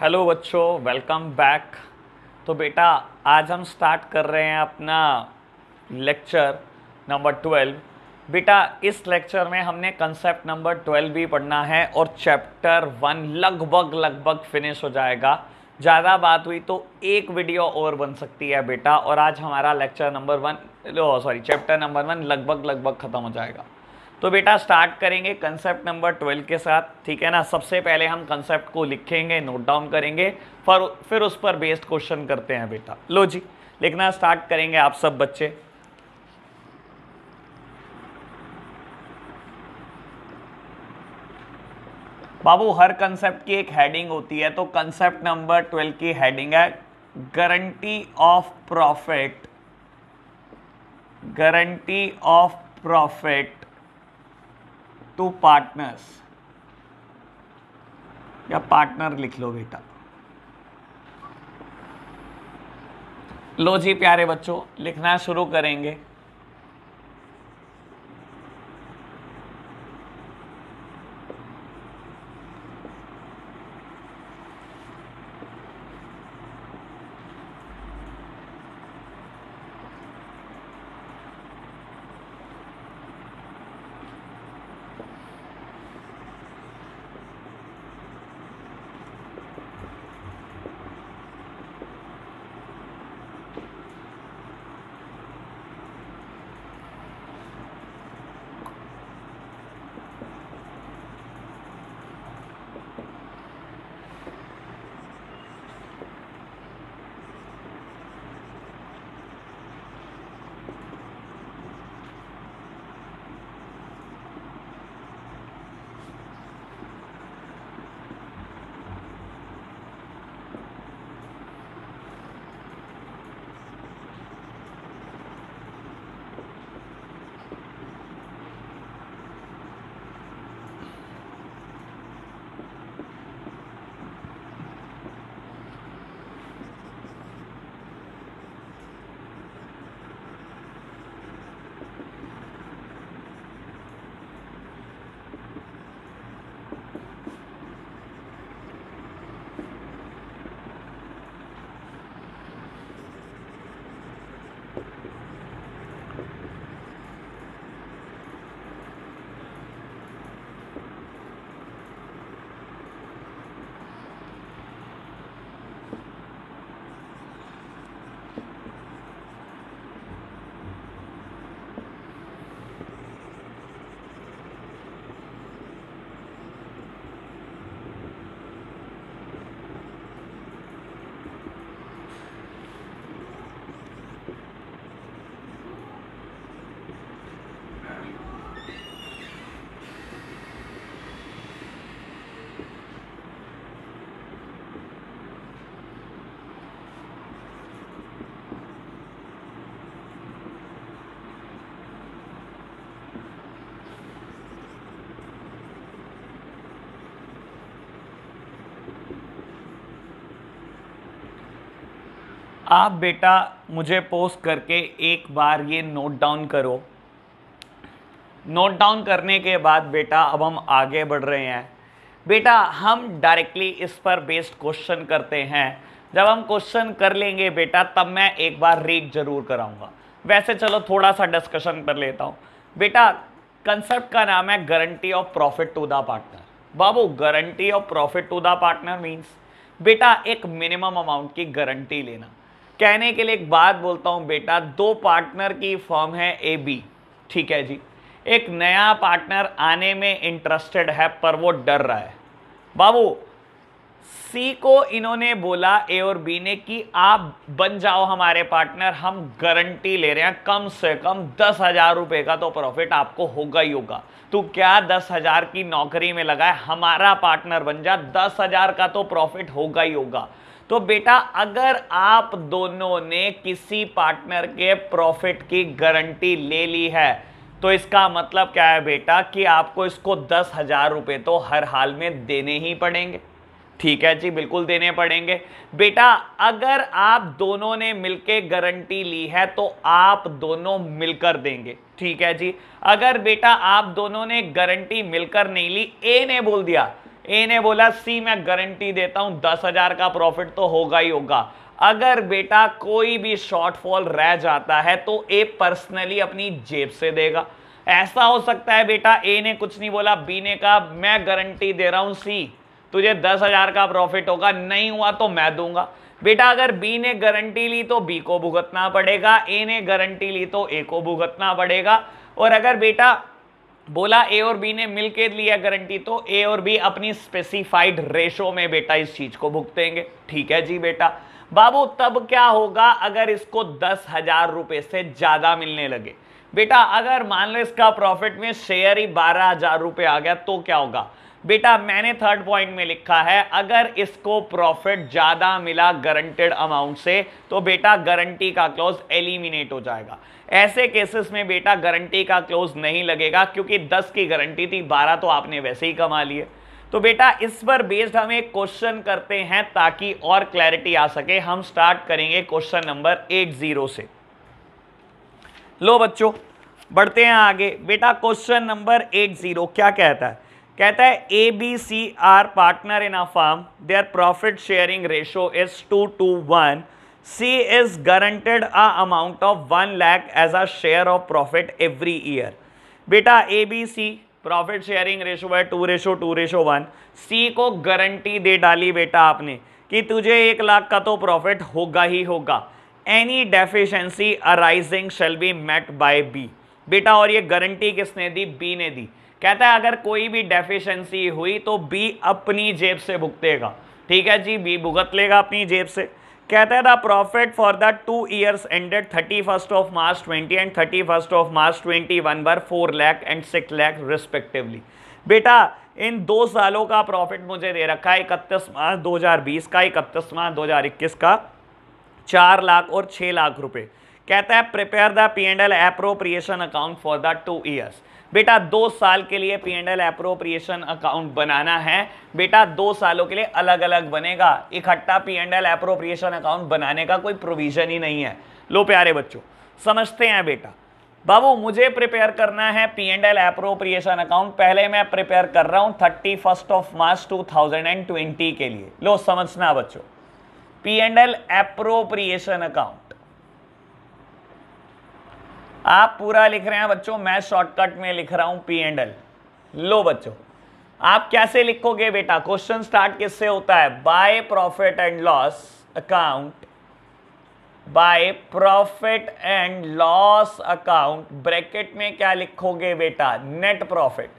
Hello बच्चों, welcome back. तो बेटा आज हम स्टार्ट कर रहे हैं अपना लेक्चर नंबर 12। बेटा इस लेक्चर में हमने कंसेप्ट नंबर 12 भी पढ़ना है और चैप्टर 1 लगभग फिनिश हो जाएगा। ज़्यादा बात हुई तो एक वीडियो और बन सकती है बेटा, और आज हमारा लेक्चर नंबर 1 चैप्टर नंबर 1 लगभग ख़त्म हो जाएगा। तो बेटा स्टार्ट करेंगे कंसेप्ट नंबर 12 के साथ, ठीक है ना। सबसे पहले हम कंसेप्ट को लिखेंगे, नोट डाउन करेंगे, फिर उस पर बेस्ड क्वेश्चन करते हैं बेटा। लो जी, लिखना स्टार्ट करेंगे आप सब बच्चे। बाबू हर कंसेप्ट की एक हेडिंग होती है, तो कंसेप्ट नंबर 12 की हेडिंग है guarantee of profit, guarantee of profit to partners, या पार्टनर लिख लो बेटा। लो जी प्यारे बच्चों, लिखना शुरू करेंगे। आप बेटा मुझे पोस्ट करके एक बार ये नोट डाउन करो। नोट डाउन करने के बाद बेटा अब हम आगे बढ़ रहे हैं। बेटा हम डायरेक्टली इस पर बेस्ड क्वेश्चन करते हैं। जब हम क्वेश्चन कर लेंगे बेटा तब मैं एक बार रीड जरूर कराऊंगा। वैसे चलो थोड़ा सा डिस्कशन कर लेता हूं बेटा। कंसेप्ट का नाम है guarantee of profit to the partner. बाबू guarantee of profit to the partner means बेटा एक मिनिमम अमाउंट की गारंटी लेना। कहने के लिए एक बात बोलता हूं बेटा, दो पार्टनर की फर्म है ए बी, ठीक है जी। एक नया पार्टनर आने में इंटरेस्टेड है पर वो डर रहा है। बाबू सी को इन्होंने बोला, ए और बी ने, कि आप बन जाओ हमारे पार्टनर, हम गारंटी ले रहे हैं कम से कम 10,000 रुपए का तो प्रॉफिट आपको होगा ही होगा। तू क्या 10,000 की नौकरी में लगा है, हमारा पार्टनर बन जा, 10,000 का तो प्रॉफिट होगा ही होगा। तो बेटा अगर आप दोनों ने किसी पार्टनर के प्रॉफिट की गारंटी ले ली है तो इसका मतलब क्या है बेटा कि आपको इसको 10,000 रुपए तो हर हाल में देने ही पड़ेंगे। ठीक है जी, बिल्कुल देने पड़ेंगे। बेटा अगर आप दोनों ने मिलकर गारंटी ली है तो आप दोनों मिलकर देंगे। ठीक है जी। अगर बेटा आप दोनों ने गारंटी मिलकर नहीं ली, ए ने बोल दिया ए ने बोला सी मैं गारंटी देता हूं 10,000 का प्रॉफिट तो होगा ही होगा। अगर बेटा कोई भी शॉर्टफॉल रह जाता है तो ए पर्सनली अपनी जेब से देगा। ऐसा हो सकता है बेटा ए ने कुछ नहीं बोला, बी ने कहा मैं गारंटी दे रहा हूं सी तुझे 10,000 का प्रॉफिट होगा, नहीं हुआ तो मैं दूंगा। बेटा अगर बी ने गारंटी ली तो बी को भुगतना पड़ेगा, ए ने गारंटी ली तो ए को भुगतना पड़ेगा। और अगर बेटा बोला ए और बी ने मिलकर लिया गारंटी तो ए और बी अपनी स्पेसिफाइड रेशो में बेटा इस चीज को भुगतेंगे। ठीक है जी बेटा। बाबू तब क्या होगा अगर इसको 10,000 रुपए से ज्यादा मिलने लगे? बेटा अगर मान लो इसका प्रॉफिट में शेयर ही 12,000 रुपए आ गया तो क्या होगा? बेटा मैंने थर्ड पॉइंट में लिखा है अगर इसको प्रॉफिट ज्यादा मिला गारंटेड अमाउंट से तो बेटा गारंटी का क्लॉज एलिमिनेट हो जाएगा। ऐसे केसेस में बेटा गारंटी का क्लॉज नहीं लगेगा क्योंकि 10 की गारंटी थी, 12 तो आपने वैसे ही कमा लिए। तो बेटा इस पर बेस्ड हम एक क्वेश्चन करते हैं ताकि और क्लैरिटी आ सके। हम स्टार्ट करेंगे क्वेश्चन नंबर 80 से। लो बच्चों बढ़ते हैं आगे। बेटा क्वेश्चन नंबर 80 क्या कहता है? कहता है A B C are partner in a firm, their profit sharing ratio is 2:1, C is guaranteed a amount of 1 lakh as a share of profit every year. बेटा A B C profit sharing ratio है 2:1, सी को guarantee दे डाली बेटा आपने कि तुझे 1 लाख का तो प्रॉफिट होगा ही होगा। Any deficiency arising shall be met by B. बेटा और ये गारंटी किसने दी? बी ने दी। कहता है अगर कोई भी डेफिशिएंसी हुई तो बी अपनी जेब से भुगतेगा। ठीक है जी, बी भुगत लेगा अपनी जेब से। कहता है the profit for the 2 years ended 31 March 20 and 31 March 21 were 4 lakh and 6 lakh respectively. बेटा इन 2 सालों का प्रॉफिट मुझे दे रखा है 31 मार्च 2020 का, 31 मार्च 2021 का 4 लाख और 6 लाख रुपए। कहता है prepare the P&L appropriation account for the 2 years। बेटा 2 साल के लिए P&L एप्रोप्रिएशन अकाउंट बनाना है। बेटा 2 सालों के लिए अलग अलग बनेगा, इकट्ठा P&L एप्रोप्रिएशन अकाउंट बनाने का कोई प्रोविजन ही नहीं है। लो प्यारे बच्चों समझते हैं। बेटा बाबू मुझे प्रिपेयर करना है P&L एप्रोप्रिएशन अकाउंट। पहले मैं प्रिपेयर कर रहा हूं 31 मार्च 2020 के लिए। लो समझना बच्चों, P&L एप्रोप्रिएशन अकाउंट आप पूरा लिख रहे हैं बच्चों, मैं शॉर्टकट में लिख रहा हूं P&L। लो बच्चों आप कैसे लिखोगे? बेटा क्वेश्चन स्टार्ट किससे होता है? By profit and loss account, by profit and loss account bracket में क्या लिखोगे बेटा? Net profit.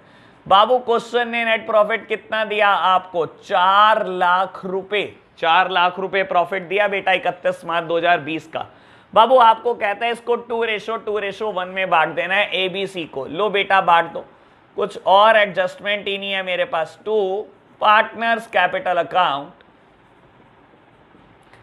बाबू क्वेश्चन ने नेट प्रॉफिट कितना दिया आपको? 4 लाख रुपए। 4 लाख रुपए प्रॉफिट दिया बेटा 31 मार्च 2020 का। बाबू आपको कहता है इसको 2:1 में बांट देना है ए बी सी को। लो बेटा बांट दो, कुछ और एडजस्टमेंट ही नहीं है मेरे पास। 2 पार्टनर्स कैपिटल अकाउंट।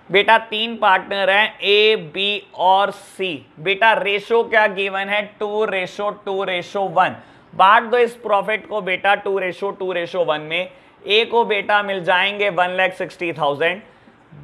बेटा 3 पार्टनर हैं ए बी और सी। बेटा रेशो क्या गिवन है? 2:1। बांट दो इस प्रॉफिट को बेटा 2:1 में। ए को बेटा मिल जाएंगे 1,60,000,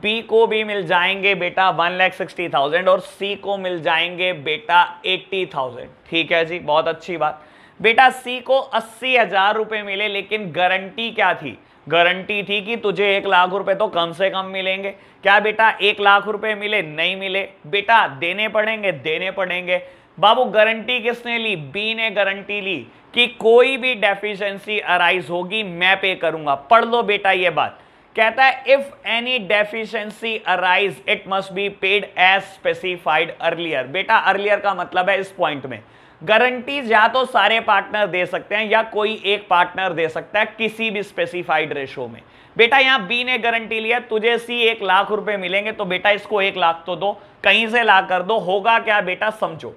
बी को भी मिल जाएंगे बेटा 1,60,000 और सी को मिल जाएंगे बेटा 80,000। ठीक है जी, बहुत अच्छी बात। बेटा सी को 80,000 रुपए मिले, लेकिन गारंटी क्या थी? गारंटी थी कि तुझे 1 लाख रुपए तो कम से कम मिलेंगे। क्या बेटा 1 लाख रुपए मिले? नहीं मिले। बेटा देने पड़ेंगे, देने पड़ेंगे। बाबू गारंटी किसने ली? बी ने गारंटी ली कि कोई भी डेफिशिएंसी अराइज होगी मैं पे करूंगा। पढ़ लो बेटा ये बात। कहता है if any deficiency arise it must be paid as specified earlier. बेटा अर्लियर का मतलब है इस पॉइंट में गारंटीज या तो सारे पार्टनर दे सकते हैं या कोई एक पार्टनर दे सकता है किसी भी स्पेसिफाइड रेशो में। बेटा यहां बी ने गारंटी लिया तुझे सी 1 लाख रुपए मिलेंगे, तो बेटा इसको 1 लाख तो दो, कहीं से ला कर दो। होगा क्या बेटा समझो,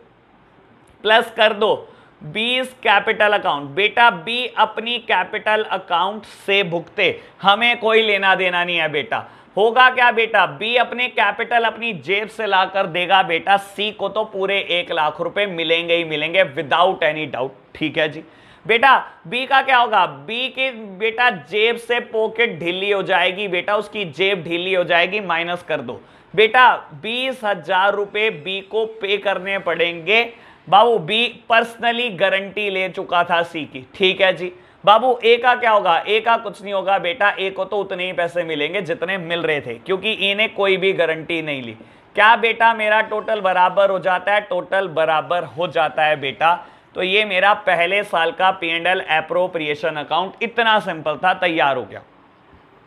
प्लस कर दो 20 कैपिटल अकाउंट। बेटा बी अपनी कैपिटल अकाउंट से भुगते, हमें कोई लेना देना नहीं है बेटा। होगा क्या बेटा? बी अपने कैपिटल अपनी जेब से लाकर देगा बेटा सी को, तो पूरे 1 लाख रुपए मिलेंगे ही मिलेंगे विदाउट एनी डाउट। ठीक है जी। बेटा बी का क्या होगा? बी की बेटा जेब से पॉकेट ढीली हो जाएगी बेटा, उसकी जेब ढीली हो जाएगी, माइनस कर दो बेटा 20,000 रुपए बी को पे करने पड़ेंगे। बाबू बी पर्सनली गारंटी ले चुका था सी की। ठीक है जी। बाबू ए का क्या होगा, ए का कुछ नहीं होगा बेटा, ए को तो उतने ही पैसे मिलेंगे जितने मिल रहे थे, क्योंकि ए ने कोई भी गारंटी नहीं ली। क्या बेटा मेरा टोटल बराबर हो जाता है, टोटल बराबर हो जाता है बेटा। तो ये मेरा पहले साल का P&L एप्रोप्रिएशन अकाउंट इतना सिंपल था, तैयार हो गया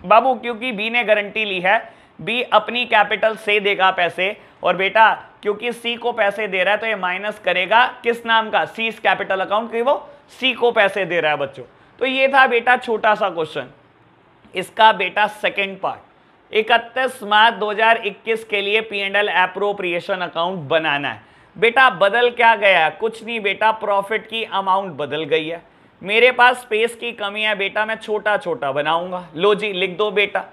बाबू। क्योंकि बी ने गारंटी ली है, बी अपनी कैपिटल से देगा पैसे, और बेटा क्योंकि सी को पैसे दे रहा है तो ये माइनस करेगा किस नाम का, सी कैपिटल अकाउंट, कि वो सी को पैसे दे रहा है बच्चों। तो ये था बेटा छोटा सा क्वेश्चन। इसका बेटा सेकंड पार्ट 31 मार्च 2021 के लिए P&L एप्रोप्रिएशन अकाउंट बनाना है। बेटा बदल क्या गया है, कुछ नहीं बेटा, प्रॉफिट की अमाउंट बदल गई है। मेरे पास स्पेस की कमी है बेटा, मैं छोटा छोटा बनाऊंगा। लो जी लिख दो बेटा।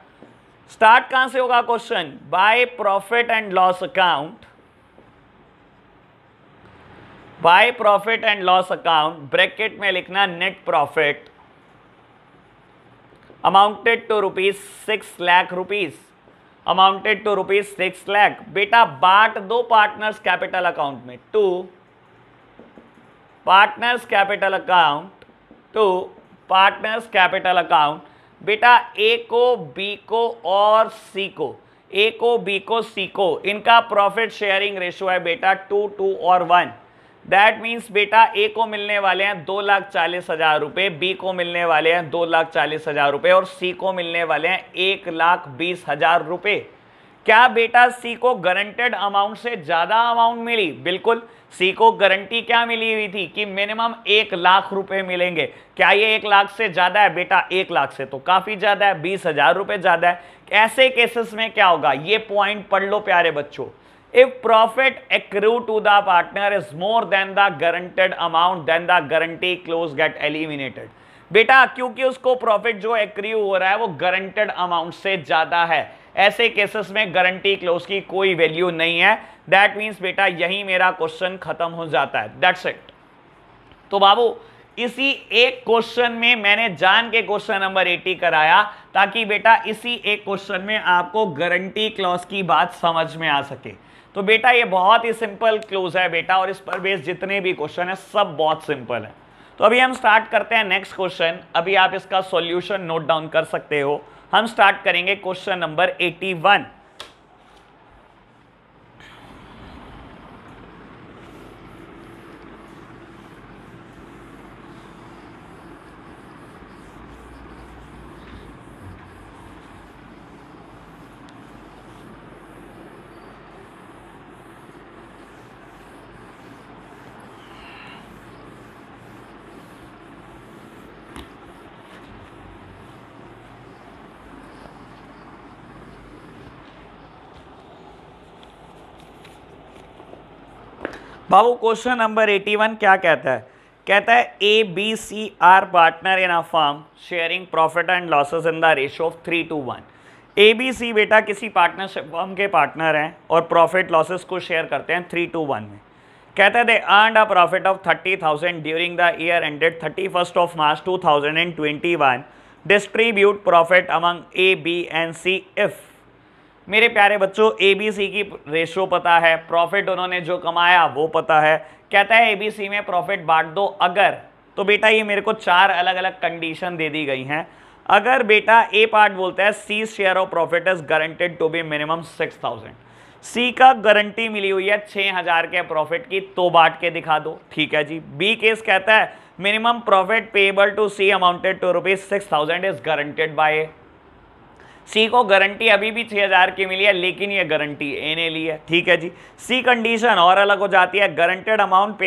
स्टार्ट कहां से होगा question, by profit and loss account, by profit and loss account, bracket में लिखना net profit amounted to ₹6 lakh, amounted to ₹6 lakh. बेटा बांट दो पार्टनर्स कैपिटल अकाउंट में, to partners capital account, to partners capital account. बेटा ए को, बी को और सी को, ए को, बी को, सी को, इनका प्रॉफिट शेयरिंग रेशियो है बेटा 2 और 1। दैट मीन्स बेटा ए को मिलने वाले हैं 2,40,000 रुपए, बी को मिलने वाले हैं 2,40,000 रुपए और सी को मिलने वाले हैं 1,20,000 रुपए। क्या बेटा सी को गारंटेड अमाउंट से ज्यादा अमाउंट मिली? बिल्कुल, सी को गारंटी क्या मिली हुई थी कि मिनिमम 1 लाख रुपए मिलेंगे। क्या ये 1 लाख से ज्यादा है? बेटा 1 लाख से तो काफी ज्यादा है, 20,000 रुपए ज्यादा है। ऐसे केसेस में क्या होगा, ये पॉइंट पढ़ लो प्यारे बच्चों। If profit accrue to the partner is more than the guaranteed amount, then the guarantee clause get eliminated. बेटा क्योंकि उसको प्रॉफिट जो एक्रू हो रहा है वो गारंटेड अमाउंट से ज्यादा है, ऐसे केसेस में गारंटी क्लोज की कोई वैल्यू नहीं है। दैट मीन्स बेटा यही मेरा क्वेश्चन खत्म हो जाता है, दैट्स इट। तो बाबू इसी एक क्वेश्चन में मैंने जान के क्वेश्चन नंबर 80 कराया, ताकि बेटा इसी एक क्वेश्चन में आपको गारंटी क्लॉज की बात समझ में आ सके। तो बेटा ये बहुत ही सिंपल क्लोज है बेटा, और इस पर बेस जितने भी क्वेश्चन है सब बहुत सिंपल है। तो अभी हम स्टार्ट करते हैं नेक्स्ट क्वेश्चन। अभी आप इसका सॉल्यूशन नोट डाउन कर सकते हो। हम स्टार्ट करेंगे क्वेश्चन नंबर 81। बाबू क्वेश्चन नंबर 81 क्या कहता है? कहता है A B C are partner in a firm sharing profit and losses in the ratio of 3:1। A B C बेटा किसी पार्टनरशिप फर्म के पार्टनर हैं और प्रॉफिट लॉसेस को शेयर करते हैं 3:1 में। कहता है they earned a profit of 30,000 during the year ended 31 March 2021। Distribute profit among A B and C if. मेरे प्यारे बच्चों ABC की रेशो पता है, प्रॉफिट उन्होंने जो कमाया वो पता है। कहता है ABC में प्रॉफिट बांट दो अगर, तो बेटा ये मेरे को 4 अलग अलग कंडीशन दे दी गई हैं। अगर बेटा ए पार्ट बोलता है C share of profit is guaranteed to be minimum 6,000, C का गारंटी मिली हुई है 6,000 के प्रॉफिट की, तो बांट के दिखा दो, ठीक है जी। बी केस कहता है minimum profit payable to C amounted to ₹6,000 is guaranteed by A. C को गारंटी अभी भी 6,000 की मिली है, लेकिन ये गारंटी ए ने ली है, ठीक है जी। सी कंडीशन और अलग हो जाती है, guaranteed amount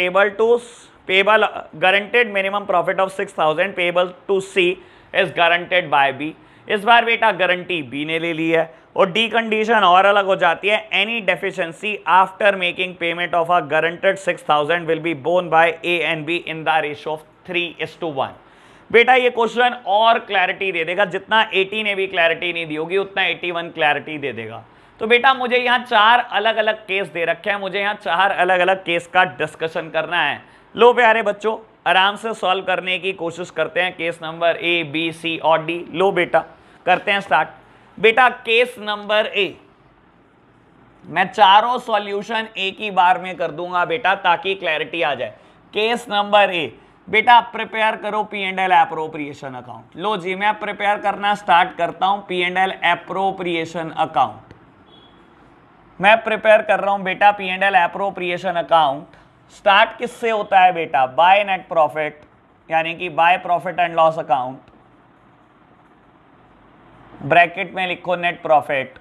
payable guaranteed minimum profit of 6,000 payable to C is guaranteed by B. इस बार बेटा गारंटी बी ने ले ली है। और डी कंडीशन और अलग हो जाती है, any deficiency after making payment of a guaranteed 6,000 will be borne by A and B in the ratio of 3:1। बेटा ये क्वेश्चन और क्लैरिटी दे देगा, जितना 80 ने भी क्लैरिटी नहीं दी होगी उतना 81 क्लैरिटी दे देगा। तो बेटा मुझे यहाँ 4 अलग अलग केस दे रखे हैं, मुझे यहाँ 4 अलग अलग केस का डिस्कशन करना है। लो प्यारे बच्चों आराम से सॉल्व करने की कोशिश करते हैं case number A B C और डी। लो बेटा करते हैं स्टार्ट। बेटा केस नंबर ए, मैं चारों सॉल्यूशन एक ही बार में कर दूंगा बेटा ताकि क्लैरिटी आ जाए। केस नंबर ए, बेटा प्रिपेयर करो P and L appropriation account. लो जी मैं प्रिपेयर करना स्टार्ट करता हूं P and L appropriation account. मैं प्रिपेयर कर रहा हूं बेटा P and L appropriation account. Start किससे होता है बेटा? बाय नेट प्रॉफिट, यानी कि by profit and loss account, bracket में लिखो नेट प्रॉफिट।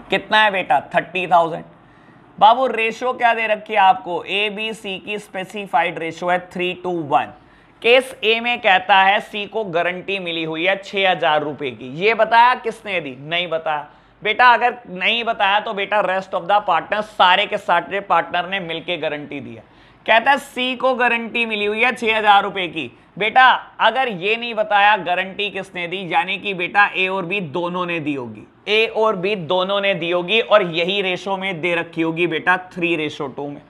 कितना है बेटा? 30,000। बाबू रेशो क्या दे रखी है आपको? ए बी सी की स्पेसिफाइड रेशो है 3:1। केस ए में कहता है सी को गारंटी मिली हुई है 6,000 रुपए की। ये बताया किसने दी? नहीं बताया बेटा। अगर नहीं बताया तो बेटा रेस्ट ऑफ द पार्टनर, सारे के सारे पार्टनर ने मिलके गारंटी दी है। कहता है सी को गारंटी मिली हुई है 6,000 रुपए की। बेटा अगर ये नहीं बताया गारंटी किसने दी, यानी कि बेटा ए और बी दोनों ने दी होगी, ए और बी दोनों ने दी होगी, और यही रेशो में दे रखी होगी बेटा 3:2 में।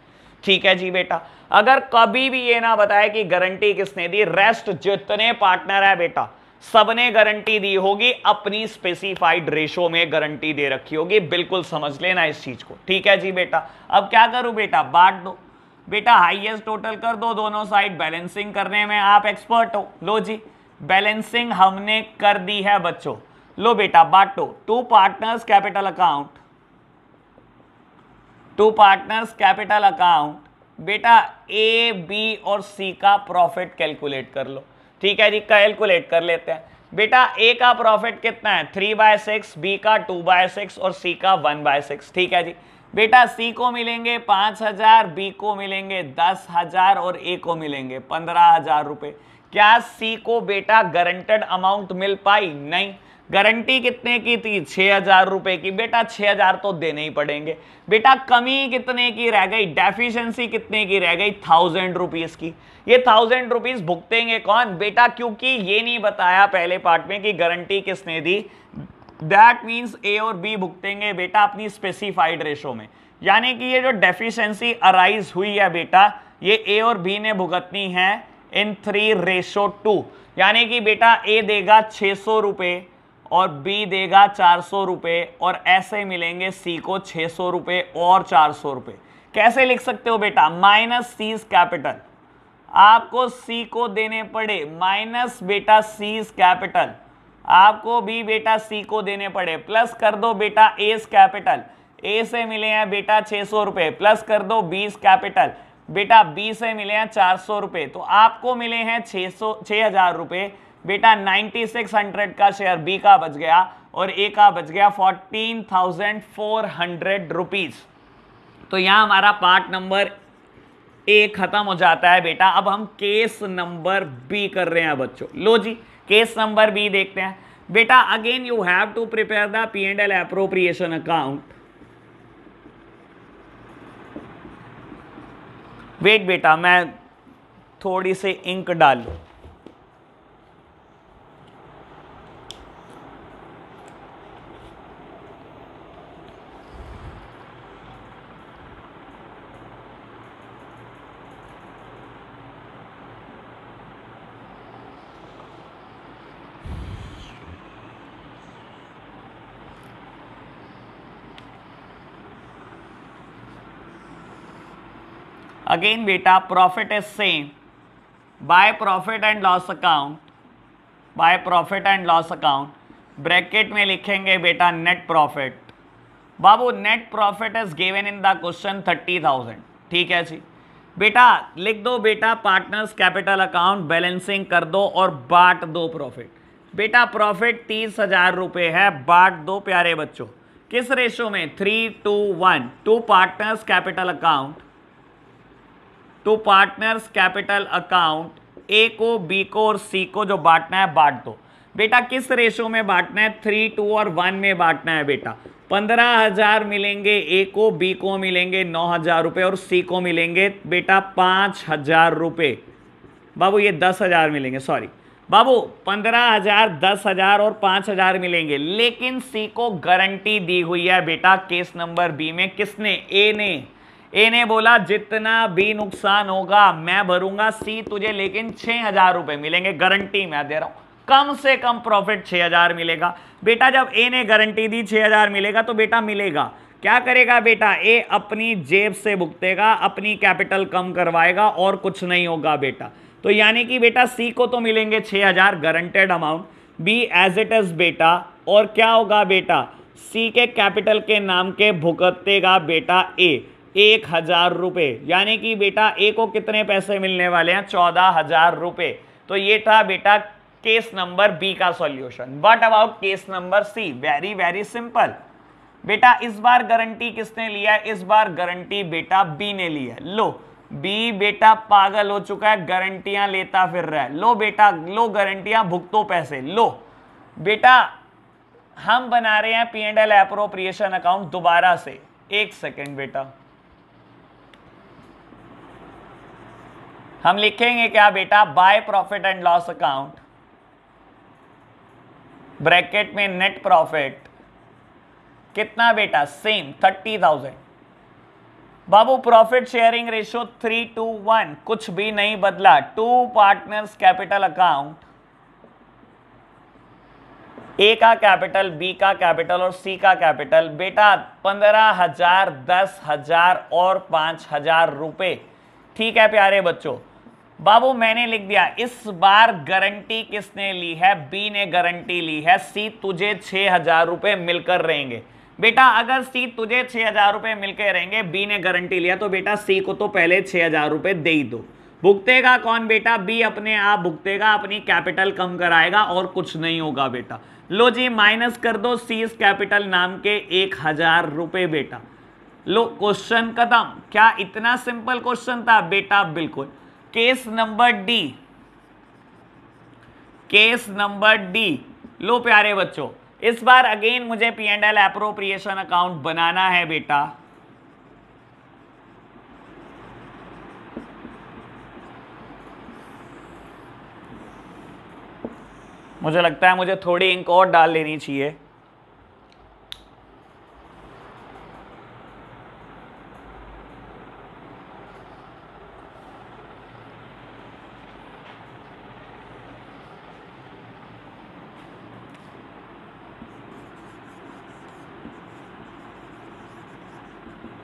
ठीक है जी बेटा। अगर कभी भी ये ना बताए कि गारंटी किसने दी, रेस्ट जितने पार्टनर है बेटा सबने गारंटी दी होगी, अपनी स्पेसिफाइड रेशो में गारंटी दे रखी होगी। बिल्कुल समझ लेना इस चीज को। ठीक है जी बेटा। अब क्या करूं बेटा? बांट दो बेटा, हाईएस्ट टोटल कर दो दोनों साइड। बैलेंसिंग करने में आप एक्सपर्ट हो। लो जी बैलेंसिंग हमने कर दी है बच्चों। लो बेटा बांटो। To partners capital account, to partners capital account. बेटा ए बी और सी का प्रॉफिट कैलकुलेट कर लो। ठीक है जी कैलकुलेट कर लेते हैं। बेटा ए का प्रॉफिट कितना है? 3/6, बी का 2/6 और सी का 1/6। ठीक है जी बेटा। सी को मिलेंगे 5,000, बी को मिलेंगे 10,000 और ए को मिलेंगे 15,000 रुपए। क्या सी को बेटा गारंटेड अमाउंट मिल पाई? नहीं। गारंटी कितने की थी? 6,000 रुपए की। बेटा 6,000 तो देने ही पड़ेंगे। बेटा कमी कितने की रह गई? डेफिशिएंसी कितने की रह गई? 1,000 रुपीज की। ये 1,000 रुपीज भुगतेंगे कौन? बेटा क्योंकि ये नहीं बताया पहले पार्ट में कि गारंटी किसने दी, दैट मीन्स ए और बी भुगतेंगे बेटा अपनी स्पेसिफाइड रेशो में। यानी कि ये जो डेफिशिएंसी अराइज हुई है बेटा, ये ए और बी ने भुगतनी है इन 3:2। यानी कि बेटा ए देगा 600 रुपए और बी देगा 400 रुपए, और ऐसे मिलेंगे सी को 600 रुपए और 400 रुपए। कैसे लिख सकते हो बेटा? माइनस सीज कैपिटल, आपको सी को देने पड़े, माइनस बेटा सीज कैपिटल, आपको भी बेटा सी को देने पड़े, प्लस कर दो बेटा एस कैपिटल, ए से मिले हैं बेटा 600 रुपए, प्लस कर दो बीस कैपिटल, बेटा बी से मिले हैं 400 रुपए, तो आपको मिले हैं 6,000 रुपए। बेटा 9600 का शेयर बी का बच गया और ए का बच गया 14,400 रुपीज। तो यहां हमारा पार्ट नंबर ए खत्म हो जाता है बेटा। अब हम केस नंबर बी कर रहे हैं बच्चों। लो जी केस नंबर बी देखते हैं बेटा। Again you have to prepare the P and L appropriation account. Wait बेटा मैं थोड़ी सी इंक डाल लूं। अगेन बेटा profit is same by profit and loss account, by profit and loss account, bracket में लिखेंगे बेटा नेट प्रॉफिट। बाबू net profit is given in the question 30,000। ठीक है जी बेटा लिख दो बेटा पार्टनर्स कैपिटल अकाउंट, बैलेंसिंग कर दो और बांट दो प्रॉफिट। बेटा प्रॉफिट 30,000 रुपए है, बांट दो प्यारे बच्चों। किस रेशो में? 3:1। To partners capital account, to partners capital account, A को बी को और सी को जो बांटना है बांट दो। बेटा किस रेशो में बांटना है? 3:2 और 1 में बांटना है बेटा। 15,000 मिलेंगे ए को, बी को मिलेंगे 9,000 रुपए और सी को मिलेंगे बेटा 5,000 रुपए। बाबू ये 10,000 मिलेंगे, सॉरी बाबू 15,000, 10,000 और 5,000 मिलेंगे। लेकिन सी को गारंटी दी हुई है बेटा केस नंबर बी में। किसने? ए ने। ए ने बोला जितना भी नुकसान होगा मैं भरूंगा सी तुझे, लेकिन 6,000 रुपए मिलेंगे, गारंटी मैं दे रहा हूं। कम से कम प्रॉफिट 6,000 मिलेगा। बेटा जब ए ने गारंटी दी 6,000 मिलेगा तो बेटा मिलेगा। क्या करेगा बेटा, ए अपनी जेब से भुगतेगा, अपनी कैपिटल कम करवाएगा और कुछ नहीं होगा बेटा। तो यानी कि बेटा सी को तो मिलेंगे 6000 guaranteed amount, B as it is बेटा, और क्या होगा बेटा, सी के कैपिटल के नाम के भुगतेगा बेटा ए 1000 रुपये, यानी कि बेटा ए को कितने पैसे मिलने वाले हैं, 14000 रुपये। तो ये था बेटा केस नंबर बी का solution. What about case number C, very very simple बेटा। इस बार गारंटी किसने लिया है, इस बार गारंटी बेटा बी ने ली है। लो बी बेटा पागल हो चुका है, गारंटियां लेता फिर रहा है। लो बेटा, लो गारंटियां, भुगतो पैसे। लो बेटा हम बना रहे हैं P&L एप्रोप्रिएशन अकाउंट दोबारा से, एक सेकेंड बेटा। हम लिखेंगे क्या बेटा, bye profit and loss account, bracket में नेट प्रॉफिट कितना बेटा, सेम 30,000। बाबू प्रॉफिट शेयरिंग रेशियो 3:1, कुछ भी नहीं बदला। 2 पार्टनर्स कैपिटल अकाउंट, ए का कैपिटल, बी का कैपिटल और सी का कैपिटल बेटा 15,000, 10,000 और 5,000 रुपए। ठीक है प्यारे बच्चों। बाबू मैंने लिख दिया, इस बार गारंटी किसने ली है, बी ने गारंटी ली है। सी तुझे 6,000 रुपए मिलकर रहेंगे बेटा। अगर सी तुझे 6,000 रुपए मिलकर रहेंगे, बी ने गारंटी लिया, तो बेटा सी को तो पहले 6,000 रुपए दे ही दो। भुगतेगा कौन बेटा, बी अपने आप भुगतेगा, अपनी कैपिटल कम कराएगा और कुछ नहीं होगा बेटा। लो जी माइनस कर दो सी कैपिटल नाम के 1,000 रुपए बेटा। लो क्वेश्चन खत्म। क्या इतना सिंपल क्वेश्चन था बेटा, बिल्कुल। Case number D, case number D. लो प्यारे बच्चों, इस बार अगेन मुझे P&L एप्रोप्रिएशन अकाउंट बनाना है बेटा। मुझे लगता है मुझे थोड़ी इंक और डाल लेनी चाहिए।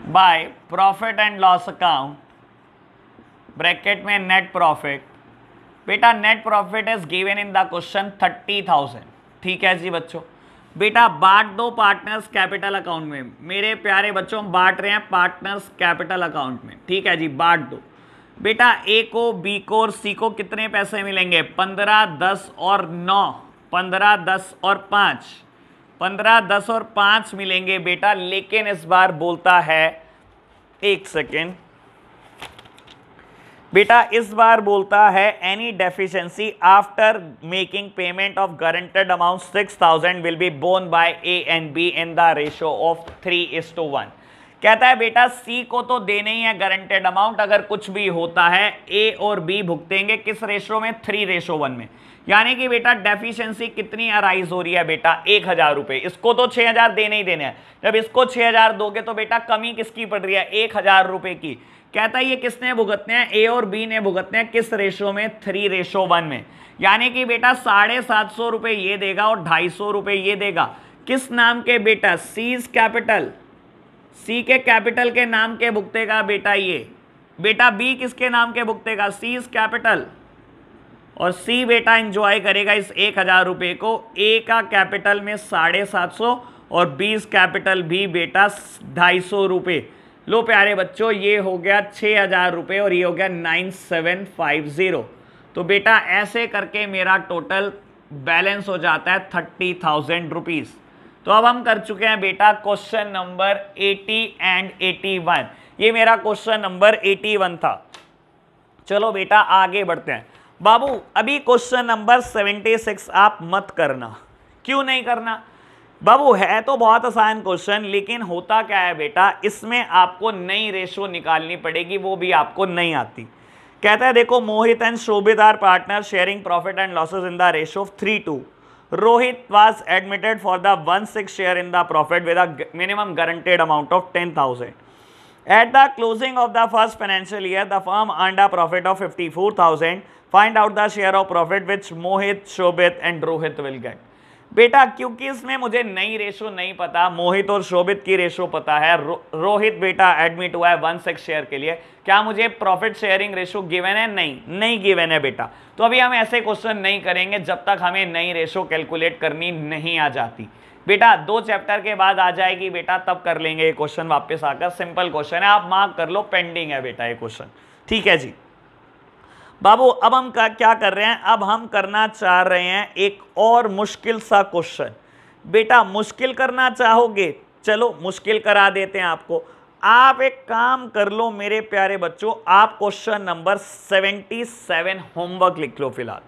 Bye profit and loss account, bracket में नेट प्रॉफिट बेटा, net profit is given in the question 30,000। ठीक है जी बच्चों। बेटा बांट दो पार्टनर्स कैपिटल अकाउंट में। मेरे प्यारे बच्चों बांट रहे हैं पार्टनर्स कैपिटल अकाउंट में। ठीक है जी, बांट दो बेटा। ए को, बी को और सी को कितने पैसे मिलेंगे, 15, 10 और 9, 15, 10 और 5, 15, 10 और 5 मिलेंगे बेटा। लेकिन इस बार बोलता है, एक सेकेंड बेटा, इस बार बोलता है any deficiency after making payment of guaranteed amount 6,000 will be borne by A and B in the ratio of 3:1। कहता है बेटा सी को तो देने ही है गारंटेड अमाउंट, अगर कुछ भी होता है ए और बी भुगतेंगे किस रेशो में, 3:1 में। यानी कि बेटा डेफिशिएंसी कितनी अराइज हो रही है बेटा, 1,000 रुपए। इसको तो 6,000 देने ही देने हैं। जब इसको 6,000 दोगे तो बेटा कमी किसकी पड़ रही है, 1,000 रुपए की। कहता है ये किसने भुगतने हैं, ए और बी ने भुगतने हैं, किस रेशो में, 3:1 में। यानी कि बेटा 750 रुपए ये देगा और 250 रुपए ये देगा। किस नाम के बेटा, सीज कैपिटल, सी के कैपिटल के नाम के भुगतेगा बेटा ये। बेटा बी किसके नाम के भुगतेगा, सीज कैपिटल, और सी बेटा एंजॉय करेगा इस 1,000 रुपए को। ए का कैपिटल में 750 और बी कैपिटल भी बेटा 250 रुपए। लो प्यारे बच्चों ये हो गया 6,000 रुपये और ये हो गया 9,750। तो बेटा ऐसे करके मेरा टोटल बैलेंस हो जाता है 30,000 रुपीज़। तो अब हम कर चुके हैं बेटा क्वेश्चन नंबर 80 एंड 81। ये मेरा क्वेश्चन नंबर 81 था। चलो बेटा आगे बढ़ते हैं। बाबू अभी क्वेश्चन नंबर 76 आप मत करना। क्यों नहीं करना बाबू, है तो बहुत आसान क्वेश्चन, लेकिन होता क्या है बेटा, इसमें आपको नई रेशो निकालनी पड़ेगी, वो भी आपको नहीं आती। कहता है देखो, Mohit and Shobhit are partner sharing profit and losses in the ratio of 3:2। Rohit was admitted for the 1/6 share in the profit with a minimum guaranteed amount of 10,000। At the closing of the first financial year, the firm earned a profit of 54,000. Find out the share of profit which Mohit, Shobit and Rohit will get. बेटा क्योंकि इसमें मुझे नई ratio नहीं पता, मोहित और शोभित की ratio पता है, रोहित बेटा एडमिट हुआ है 1/6 शेयर के लिए, क्या मुझे प्रॉफिट शेयरिंग रेशो गिवन है? नहीं गिवन है बेटा। तो अभी हम ऐसे क्वेश्चन नहीं करेंगे जब तक हमें नई रेशो कैलकुलेट करनी नहीं आ जाती। बेटा 2 चैप्टर के बाद आ जाएगी बेटा, तब कर लेंगे ये क्वेश्चन वापस आकर। सिंपल क्वेश्चन है, आप मार्क कर लो, पेंडिंग है बेटा ये क्वेश्चन, ठीक है जी। बाबू अब हम क्या कर रहे हैं, अब हम करना चाह रहे हैं एक और मुश्किल सा क्वेश्चन। बेटा मुश्किल करना चाहोगे, चलो मुश्किल करा देते हैं आपको। आप एक काम कर लो मेरे प्यारे बच्चों, आप क्वेश्चन नंबर 77 होमवर्क लिख लो फिलहाल।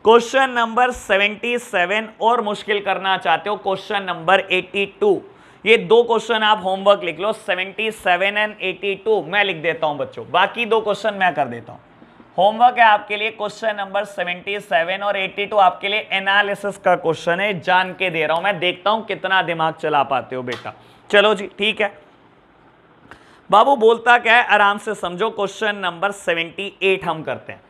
क्वेश्चन नंबर 77 और मुश्किल करना चाहते हो क्वेश्चन नंबर 82, ये 2 क्वेश्चन आप होमवर्क लिख लो, 77 एंड 82 मैं लिख देता हूं बच्चों, बाकी 2 क्वेश्चन मैं कर देता हूं। होमवर्क है आपके लिए क्वेश्चन नंबर 77 और 82 आपके लिए एनालिसिस का क्वेश्चन है, जान के दे रहा हूं मैं, देखता हूं कितना दिमाग चला पाते हो बेटा। चलो जी ठीक है बाबू, बोलता क्या है आराम से समझो। क्वेश्चन नंबर 78 हम करते हैं।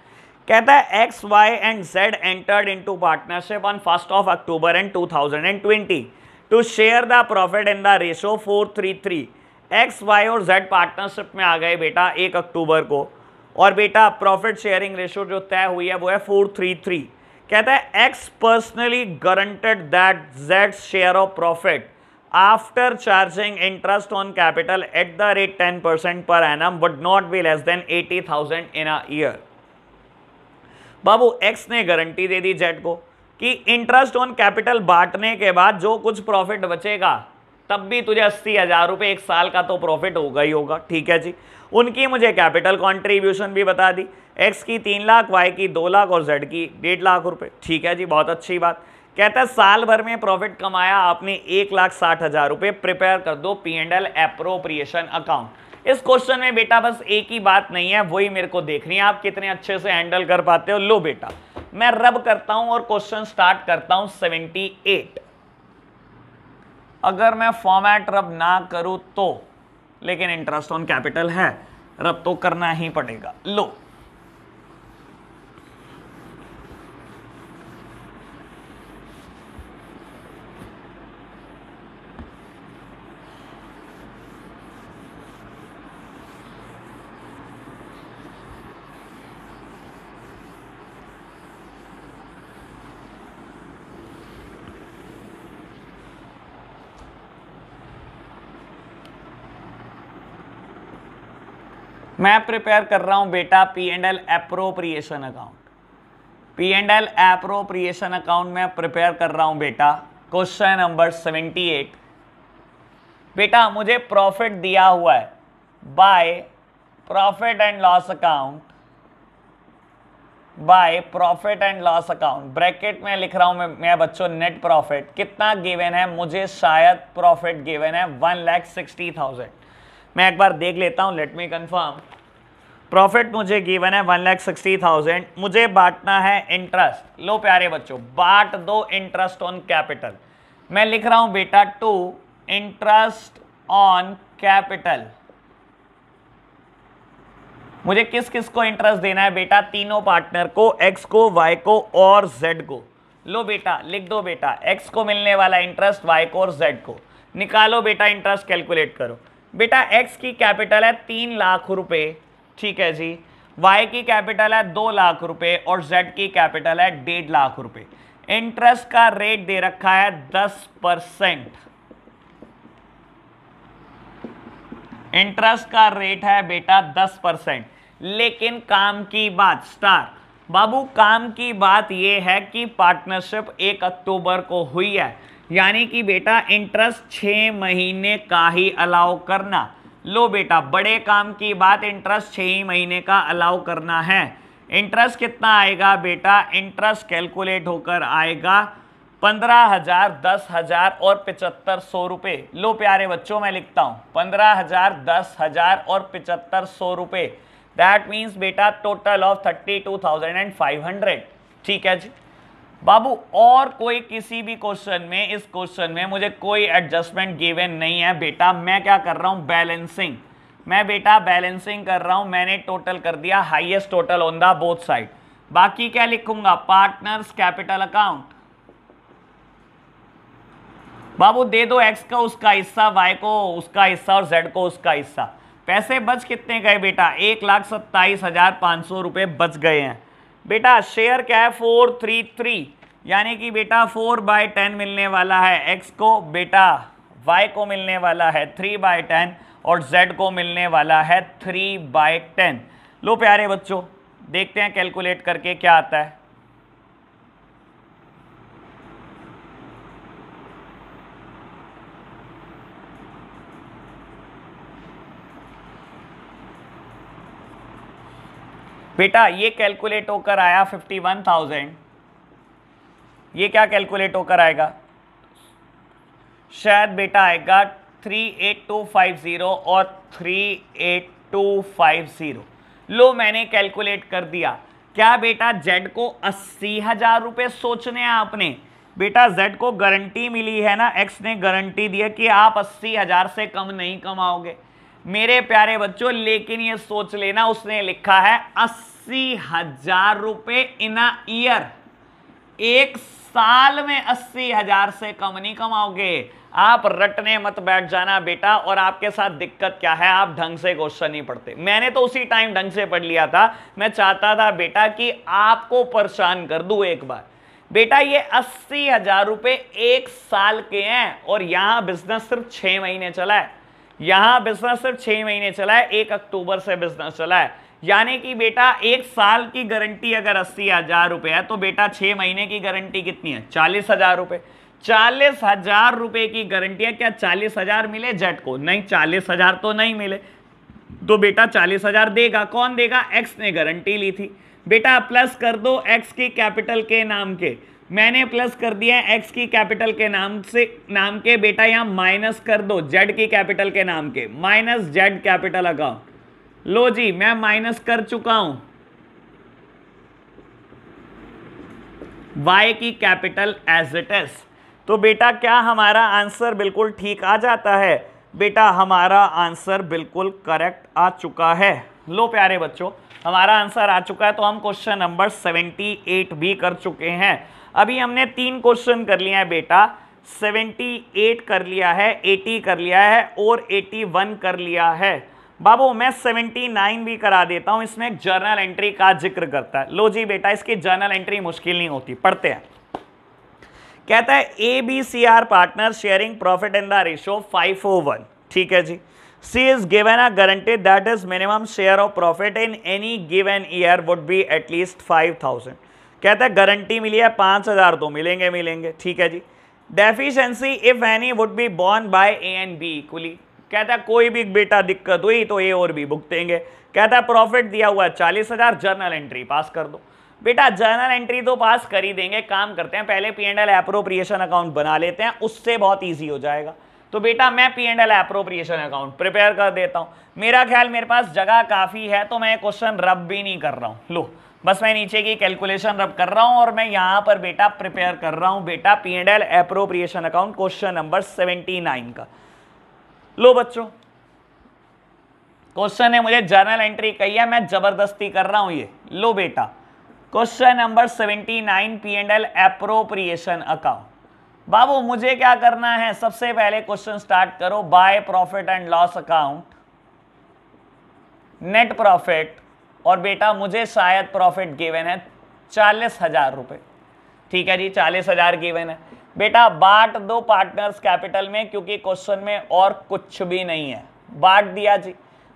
कहता है X Y and Z entered into partnership on 1 October and 2020 to share the profit in the ratio 4:3:3। X Y और जेड पार्टनरशिप में आ गए बेटा 1 अक्टूबर को, और बेटा प्रॉफिट शेयरिंग रेशो जो तय हुई है वो है 4:3:3। कहता है x personally guaranteed that Z share of profit after charging interest on capital at the rate 10% per annum would not be less than 80,000 in a year. Babu x ने guarantee they the Z को कि interest on capital बांटने के बाद जो कुछ profit बचेगा तब भी तुझे 80,000 रुपये 1 साल का तो प्रॉफिट होगा ही होगा, ठीक है जी। उनकी मुझे कैपिटल कंट्रीब्यूशन भी बता दी, एक्स की 3 लाख, वाई की 2 लाख और जेड की 1.5 लाख रुपए, ठीक है जी, बहुत अच्छी बात। कहता है साल भर में प्रॉफिट कमाया आपने 1,60,000 रुपये, प्रिपेयर कर दो P&L एप्रोप्रिएशन अकाउंट। इस क्वेश्चन में बेटा बस एक ही बात नहीं है, वही मेरे को देखनी है आप कितने अच्छे से हैंडल कर पाते हो। लो बेटा मैं रब करता हूं और क्वेश्चन स्टार्ट करता हूं 78। अगर मैं फॉर्मेट रब ना करूं तो, लेकिन इंटरेस्ट ऑन कैपिटल है, रब तो करना ही पड़ेगा। लो मैं प्रिपेयर कर रहा हूं बेटा P&L appropriation account. P&L appropriation account में प्रिपेयर कर रहा हूं बेटा। Question number 78। बेटा मुझे प्रॉफिट दिया हुआ है by profit and loss account, by profit and loss account, bracket में लिख रहा हूं मैं बच्चों नेट प्रॉफिट कितना गिवन है, मुझे शायद प्रॉफिट गिवन है 1,60,000। मैं एक बार देख लेता हूं, लेट मी कंफर्म। प्रॉफिट मुझे गिवन है 1,60,000, मुझे बांटना है इंटरेस्ट। लो प्यारे बच्चों बांट दो इंटरेस्ट ऑन कैपिटल। मैं लिख रहा हूं बेटा टू इंटरेस्ट ऑन कैपिटल। मुझे किस किस को इंटरेस्ट देना है बेटा, तीनों पार्टनर को, एक्स को, वाई को और जेड को। लो बेटा लिख दो बेटा, एक्स को मिलने वाला इंटरेस्ट, वाई को और जेड को। निकालो बेटा इंटरेस्ट, कैलकुलेट करो। बेटा एक्स की कैपिटल है 3 लाख रुपए, ठीक है जी, वाई की कैपिटल है 2 लाख रुपए और जेड की कैपिटल है 1.5 लाख रुपए। इंटरेस्ट का रेट दे रखा है 10%। इंटरेस्ट का रेट है बेटा 10%। लेकिन काम की बात स्टार बाबू, काम की बात यह है कि पार्टनरशिप 1 अक्टूबर को हुई है, यानी कि बेटा इंटरेस्ट 6 महीने का ही अलाउ करना। लो बेटा बड़े काम की बात, इंटरेस्ट 6 ही महीने का अलाउ करना है। इंटरेस्ट कितना आएगा बेटा, इंटरेस्ट कैलकुलेट होकर आएगा 15,000, 10,000 और 7,500 रुपये। लो प्यारे बच्चों मैं लिखता हूं 15,000, 10,000 और 7,500 रुपये। दैट मीन्स बेटा टोटल ऑफ 32,500, ठीक है जी। बाबू और कोई किसी भी क्वेश्चन में, इस क्वेश्चन में मुझे कोई एडजस्टमेंट गिवन नहीं है बेटा। मैं क्या कर रहा हूं, बैलेंसिंग। मैं बेटा बैलेंसिंग कर रहा हूं, मैंने टोटल कर दिया highest total on the both side. बाकी क्या लिखूंगा, पार्टनर्स कैपिटल अकाउंट, बाबू दे दो x का उसका हिस्सा, y को उसका हिस्सा और z को उसका हिस्सा। पैसे बच कितने गए बेटा? 1,27,500 रुपये बच गए हैं बेटा। शेयर क्या है? 433, यानी कि बेटा 4/10 मिलने वाला है x को, बेटा y को मिलने वाला है 3/10 और z को मिलने वाला है 3/10। लो प्यारे बच्चों, देखते हैं कैलकुलेट करके क्या आता है। बेटा ये कैलकुलेट होकर आया 51,000। ये क्या कैलकुलेट होकर आएगा? शायद बेटा आएगा 38250 और 38250। लो मैंने कैलकुलेट कर दिया। क्या बेटा जेड को 80,000 रुपये सोचने हैं आपने? बेटा जेड को गारंटी मिली है ना, एक्स ने गारंटी दिया कि आप 80,000 से कम नहीं कमाओगे मेरे प्यारे बच्चों। लेकिन ये सोच लेना, उसने लिखा है 80,000 रुपये इन अ ईयर। एक साल में 80,000 से कम नहीं कमाओगे। आप रटने मत बैठ जाना बेटा। और आपके साथ दिक्कत क्या है? आप ढंग से क्वेश्चन नहीं पढ़ते। मैंने तो उसी टाइम ढंग से पढ़ लिया था। मैं चाहता था बेटा कि आपको परेशान कर दूं एक बार। बेटा ये 80,000 रुपये एक साल के हैं और यहां बिजनेस सिर्फ 6 महीने चला है। यहां बिजनेस सिर्फ 6 महीने चला है। 1 अक्टूबर से बिजनेस चला है, यानी कि बेटा एक साल की गारंटी अगर 80,000 रुपये है तो बेटा 6 महीने की गारंटी कितनी है? 40,000 रुपये। 40,000 रुपये की गारंटी है। क्या 40,000 मिले जेड को? नहीं, 40,000 तो नहीं मिले। तो बेटा 40,000 देगा कौन? देगा एक्स ने गारंटी ली थी। बेटा प्लस कर दो एक्स की कैपिटल के नाम के। मैंने प्लस कर दिया एक्स की कैपिटल के नाम के। बेटा यहां माइनस कर दो जेड की कैपिटल के नाम के, माइनस जेड कैपिटल अकाउंट। लो जी मैं माइनस कर चुका हूं y की कैपिटल एज इट इज। तो बेटा क्या हमारा आंसर बिल्कुल ठीक आ जाता है? बेटा हमारा आंसर बिल्कुल करेक्ट आ चुका है। लो प्यारे बच्चों, हमारा आंसर आ चुका है। तो हम क्वेश्चन नंबर 78 भी कर चुके हैं। अभी हमने 3 क्वेश्चन कर लिए हैं बेटा। 78 कर लिया है, 80 कर लिया है और 81 कर लिया है। बाबू मैं 79 भी करा देता हूं। इसमें एक जर्नल एंट्री का जिक्र करता है। लो जी बेटा, इसकी जर्नल एंट्री मुश्किल नहीं होती, पढ़ते हैं। कहता है ABCR partner sharing profit in the ratio 5:1। ठीक है जी। C is given a guarantee that is minimum share of profit in any given year would be at least 5,000। कहता है गारंटी मिली है 5,000 तो मिलेंगे। ठीक है जी। Deficiency if any would be borne by A and B equally. कहता है कोई भी बेटा दिक्कत हुई तो A और B भुगतेंगे। कहता है प्रॉफिट दिया हुआ है 40,000, जर्नल एंट्री पास कर दो। बेटा जर्नल एंट्री तो पास कर ही देंगे। काम करते हैं, पहले P&L एप्रोप्रिएशन अकाउंट बना लेते हैं, उससे बहुत ईजी हो जाएगा। तो बेटा मैं P&L एप्रोप्रिएशन अकाउंट प्रिपेयर कर देता हूं। मेरा ख्याल मेरे पास जगह काफी है तो मैं क्वेश्चन रब भी नहीं कर रहा हूं। लो बस मैं नीचे की कैलकुलेशन रब कर रहा हूं और मैं यहां पर बेटा प्रिपेयर कर रहा हूं बेटा P&L appropriation account question number 79 का। लो बच्चों, क्वेश्चन ने मुझे जर्नल एंट्री कही है, मैं जबरदस्ती कर रहा हूं ये। लो बेटा question number 79 P&L appropriation account. बाबू मुझे क्या करना है? सबसे पहले क्वेश्चन स्टार्ट करो by profit and loss account, net profit. और बेटा मुझे शायद प्रॉफिट गिवन है 40,000 रुपए। ठीक है जी, 40,000 गिवन है। बेटा बांट दो पार्टनर्स कैपिटल में, क्योंकि क्वेश्चन में और कुछ भी नहीं है। बांट दिया जी,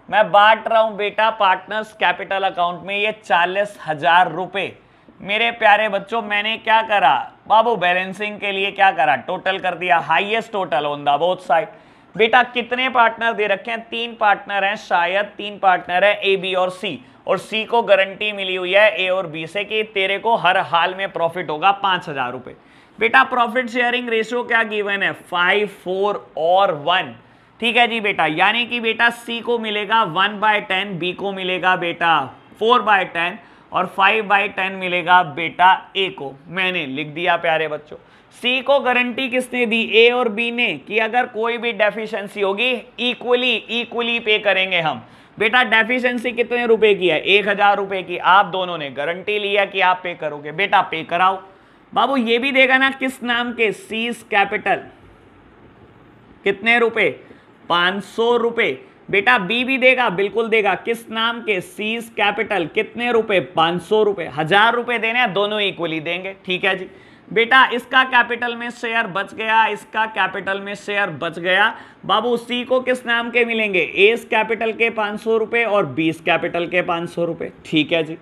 मैं बांट रहा हूं बेटा पार्टनर्स कैपिटल अकाउंट में ये 40,000 रुपए। मेरे प्यारे बच्चों मैंने क्या करा बाबू? बैलेंसिंग के लिए क्या करा? टोटल कर दिया, highest total on the both side. बेटा कितने पार्टनर दे रखे हैं? 3 पार्टनर हैं, शायद 3 पार्टनर है A, B और C। और C को गारंटी मिली हुई है A और B से कि तेरे को हर हाल में प्रॉफिट होगा 5,000 रुपए। बेटा प्रॉफिट शेयरिंग रेशियो क्या गिवन है? 5, 4 और 1। ठीक है जी बेटा, यानी कि बेटा C को मिलेगा 1/10, B को मिलेगा बेटा 4/10 और 5/10 मिलेगा बेटा A को। मैंने लिख दिया प्यारे बच्चों। C को गारंटी किसने दी? A और B ने, कि अगर कोई भी डेफिशिएंसी होगी इक्वली पे करेंगे हम। बेटा डेफिशिएंसी कितने रुपए की है? 1,000 रुपए की। आप दोनों ने गारंटी लिया कि आप पे करोगे। बेटा पे कराओ। बाबू ये भी देगा ना किस नाम के? Seize capital. कितने रुपए? 500 रुपए। बेटा बी भी देगा, बिल्कुल देगा। किस नाम के? Seize capital. कितने रुपए? 500 रुपए। 1000 रुपए देने हैं, दोनों इक्वली देंगे। ठीक है जी। बेटा इसका कैपिटल में शेयर बच गया, इसका कैपिटल में शेयर बच गया। बाबू सी को किस नाम के मिलेंगे? एस कैपिटल के 500 रुपए और बीस कैपिटल के 500 रुपए। ठीक है जी।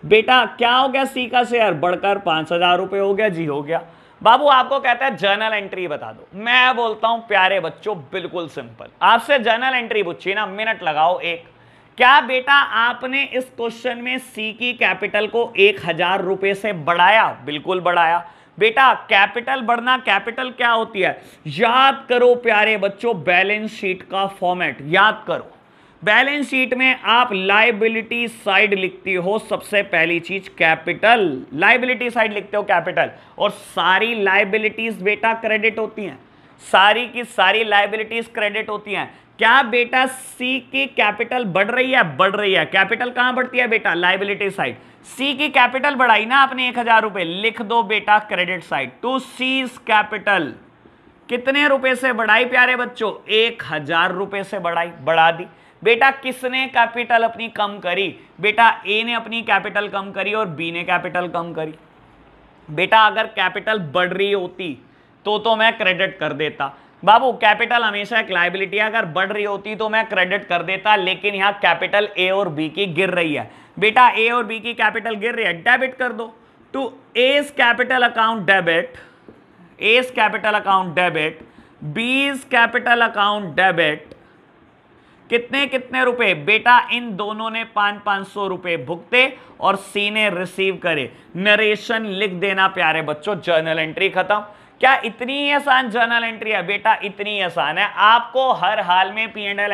बेटा क्या हो गया? सी का शेयर बढ़कर 5000 रुपए हो गया। जी हो गया। बाबू आपको कहता है जर्नल एंट्री बता दो। मैं बोलता हूं प्यारे बच्चों बिल्कुल सिंपल, आपसे जर्नल एंट्री पूछी ना, मिनट लगाओ एक। क्या बेटा आपने इस क्वेश्चन में सी की कैपिटल को 1000 रुपए से बढ़ाया? बिल्कुल बढ़ाया। बेटा कैपिटल बढ़ना, कैपिटल क्या होती है? याद करो प्यारे बच्चों, बैलेंस शीट का फॉर्मेट याद करो। बैलेंस शीट में आप लायबिलिटी साइड लिखती हो सबसे पहली चीज कैपिटल, लायबिलिटी साइड लिखते हो कैपिटल, और सारी लायबिलिटीज बेटा क्रेडिट होती हैं, सारी की सारी लायबिलिटीज क्रेडिट होती हैं। क्या बेटा सी की कैपिटल बढ़ रही है? बढ़ रही है। कैपिटल कहां बढ़ती है बेटा? Liability side. सी की कैपिटल बढ़ाई ना आपने 1000 रुपए, लिख दो बेटा credit side to C's capital. कितने रुपए से बढ़ाई प्यारे बच्चों? 1000 रुपए से बढ़ाई, बढ़ा दी। बेटा किसने कैपिटल अपनी कम करी? बेटा ए ने अपनी कैपिटल कम करी और बी ने कैपिटल कम करी। बेटा अगर कैपिटल बढ़ रही होती तो मैं क्रेडिट कर देता। बाबू कैपिटल हमेशा एक लायबिलिटी है, अगर बढ़ रही होती तो मैं क्रेडिट कर देता, लेकिन यहां कैपिटल ए और बी की गिर रही है। बेटा ए और बी की कैपिटल गिर रही है, डेबिट कर दो to A's capital account debit, A's capital account debit, B's capital account debit. कितने कितने रुपए? बेटा इन दोनों ने 500 रुपए भुगते और सी ने रिसीव करे। नरेशन लिख देना प्यारे बच्चों, जर्नल एंट्री खत्म। क्या इतनी ही आसान जर्नल एंट्री है? बेटा इतनी ही आसान है। आपको हर हाल में P&L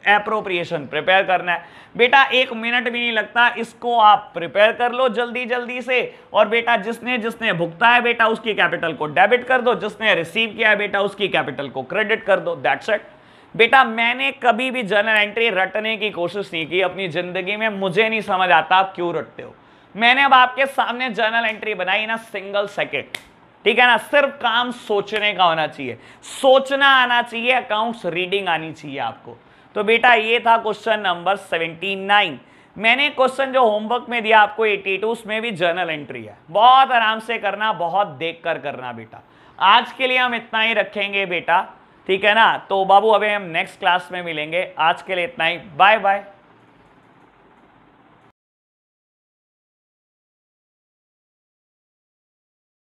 एप्रोप्रिएशन प्रिपेयर करना है। बेटा 1 मिनट भी नहीं लगता, इसको आप प्रिपेयर कर लो जल्दी जल्दी से। और बेटा जिसने जिसने भुगता है बेटा उसकी कैपिटल को डेबिट कर दो, जिसने रिसीव किया है बेटा उसकी कैपिटल को क्रेडिट कर दो। That's it. बेटा मैंने कभी भी जर्नल एंट्री रटने की कोशिश नहीं की अपनी जिंदगी में, मुझे नहीं समझ आता आप क्यों रटते हो। मैंने अब आपके सामने जर्नल एंट्री बनाई ना, सिंगल सेकेंड, ठीक है ना। सिर्फ काम सोचने का होना चाहिए, सोचना आना चाहिए, अकाउंट्स रीडिंग आनी चाहिए आपको। तो बेटा ये था क्वेश्चन नंबर 79। मैंने क्वेश्चन जो होमवर्क में दिया आपको 82, उसमें भी जर्नल एंट्री है। बहुत आराम से करना, बहुत देख कर करना बेटा। आज के लिए हम इतना ही रखेंगे बेटा, ठीक है ना। तो बाबू अभी हम नेक्स्ट क्लास में मिलेंगे, आज के लिए इतना ही, बाय बाय।